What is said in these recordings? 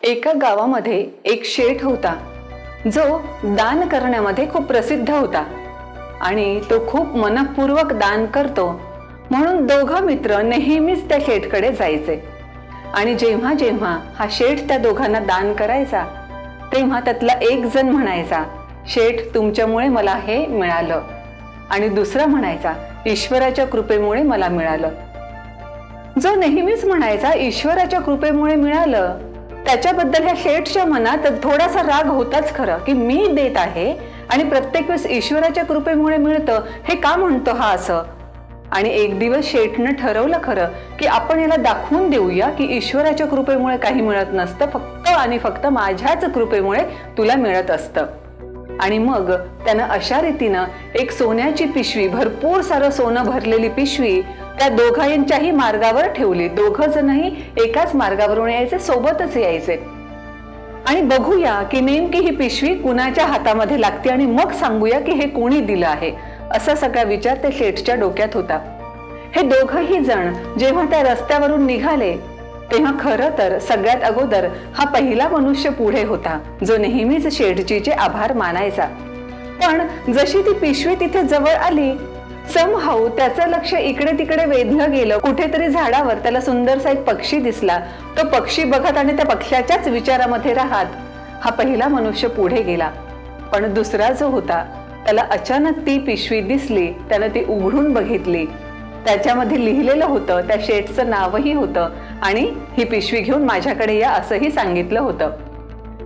एका गावामध्ये एक शेठ होता जो दान करण्यामध्ये खूप प्रसिद्ध होता आणि तो खूप मनपूर्वक दान करतो म्हणून दोघं मित्र नेहमीच त्या शेठकडे जायचे। आणि जेव्हा जेव्हा हा शेठ त्या दोघांना दान करायचा तेव्हा त्यातला एक जण म्हणायचा, शेठ तुमच्यामुळे मला हे मिळालं, आणि दुसरा म्हणायचा, ईश्वराच्या कृपेमुळे मला मिळालं। जो नेहमीच म्हणायचा ईश्वराच्या कृपेमुळे मिळालं त्याच्याबद्दल ह्या शेठच्या मनात थोडासा राग होताच खरं, की मी देत आहे आणि प्रत्येक वेळेस ईश्वराच्या कृपेमुळे मिळतं हे का म्हणतो हा असं। आणि एक दिवस शेठनं ठरवलं खरं की आपण याला दाखवून देऊया की ईश्वराच्या कृपेमुळे काही मिळत नसतं, फक्त आणि फक्त माझ्याच कृपेमुळे तुला मिळत असतं। आणि मग त्यानं अशा रीतीनं एक सोन्याची पिशवी, भरपूर सारं सोनं भरलेली पिशवी त्या दोघांच्याही मार्गावर ठेवली। दोघं जणही एकाच मार्गावरून यायचे, सोबतच यायचे। आणि बघूया की नेमकी ही पिशवी कुणाच्या हातामध्ये लागते आणि मग सांगूया की हे कोणी दिलं आहे, असा सगळा विचार त्या शेठच्या डोक्यात होता। हे दोघंही जण जेव्हा त्या रस्त्यावरून निघाले तेव्हा खरं तर सगळ्यात अगोदर हा पहिला मनुष्य पुढे होता जो नेहमीच शेठजीचे आभार मानायचा। पण जशी ती पिशवी तिथे जवळ आली समहाऊ त्याचं लक्ष इकडे तिकडे वेधलं गेलं। कुठेतरी झाडावर त्याला सुंदरसा एक पक्षी दिसला। तो पक्षी बघत आणि त्या पक्ष्याच्याच विचारामध्ये राहत हा पहिला मनुष्य पुढे गेला। पण दुसरा जो होता त्याला अचानक ती पिशवी दिसली, त्यानं ती उघडून बघितली। त्याच्यामध्ये लिहिलेलं होतं, त्या शेठचं नावही होतं आणि ही पिशवी घेऊन माझ्याकडे या असंही सांगितलं होतं।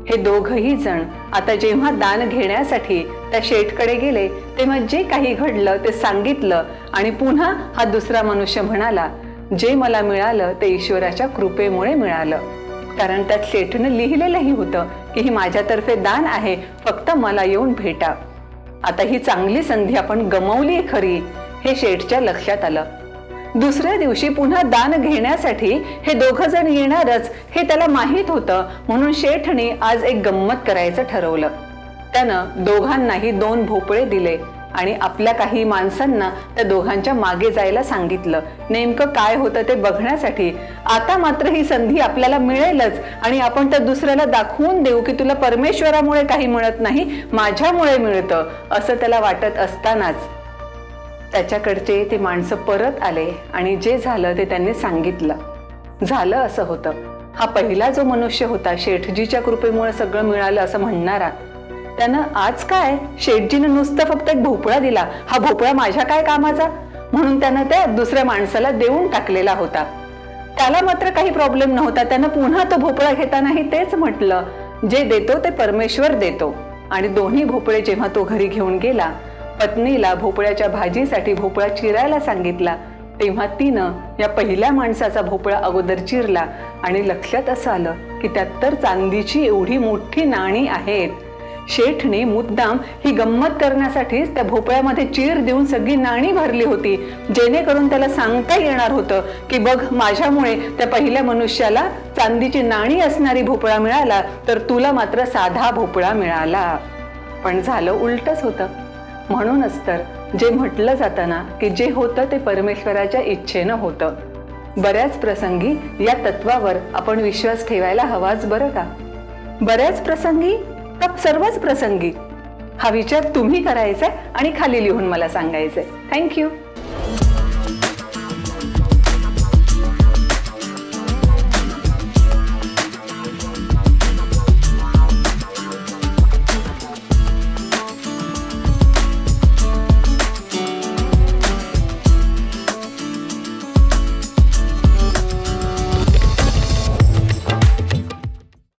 हे दोघंही जण आता जेव्हा दान घेण्यासाठी त्या शेठकडे गेले तेव्हा जे काही घडलं ते सांगितलं आणि पुन्हा हा दुसरा मनुष्य म्हणाला, जे मला मिळालं ते ईश्वराच्या कृपेमुळे मिळालं, कारण त्यात शेठनं लिहिलेलंही होतं की ही माझ्यातर्फे दान आहे, फक्त मला येऊन भेटा। आता ही चांगली संधी आपण गमावली खरी हे शेठच्या लक्षात आलं। दुसऱ्या दिवशी पुन्हा दान घेण्यासाठी हे दोघं जण येणारच हे त्याला माहित होतं, म्हणून शेठने आज एक गंमत करायचं ठरवलं। त्यानं दोघांनाही 2 भोपळे दिले आणि आपल्या काही माणसांना त्या दोघांच्या मागे जायला सांगितलं, नेमकं काय होतं ते बघण्यासाठी। आता मात्र ही संधी आपल्याला मिळेलच आणि आपण त्या दुसऱ्याला दाखवून देऊ की तुला परमेश्वरामुळे काही मिळत नाही, माझ्यामुळे मिळतं, असं त्याला वाटत असतानाच त्याच्याकडचे ते माणसं परत आले आणि जे झालं ते त्यांनी सांगितलं। झालं असं होतं, हा पहिला जो मनुष्य होता शेठजीच्या कृपेमुळे सगळं मिळालं असं म्हणणारा, त्यानं आज काय शेठजीनं नुसतं फक्त एक भोपळा दिला, हा भोपळा माझ्या काय कामाचा, म्हणून त्यानं त्या दुसऱ्या माणसाला देऊन टाकलेला होता। त्याला मात्र काही प्रॉब्लेम नव्हता, त्यानं पुन्हा तो भोपळा घेतानाही तेच म्हटलं, जे देतो ते परमेश्वर देतो। आणि दोन्ही भोपळे जेव्हा तो घरी घेऊन गेला, पत्नीला भोपळ्याच्या भाजीसाठी भोपळा चिरायला सांगितला तेव्हा तिनं या पहिल्या माणसाचा भोपळा अगोदर चिरला आणि लक्षात असं आलं की त्यात तर चांदीची एवढी मोठी नाणी आहेत। शेठने मुद्दाम ही गंमत करण्यासाठीच त्या भोपळ्यामध्ये चीर देऊन सगळी नाणी भरली होती, जेणेकरून त्याला सांगता येणार होतं की बघ माझ्यामुळे त्या पहिल्या मनुष्याला चांदीची नाणी असणारी भोपळा मिळाला, तर तुला मात्र साधा भोपळा मिळाला। पण झालं उलटच होतं। म्हणूनच तर जे म्हटलं जातं ना की जे होतं ते परमेश्वराच्या इच्छेनं होतं। बऱ्याच प्रसंगी या तत्वावर आपण विश्वास ठेवायला हवाच बरं का। बऱ्याच प्रसंगी का सर्वच प्रसंगी हा विचार तुम्ही करायचा आणि खाली लिहून मला सांगायचंय। थँक्यू।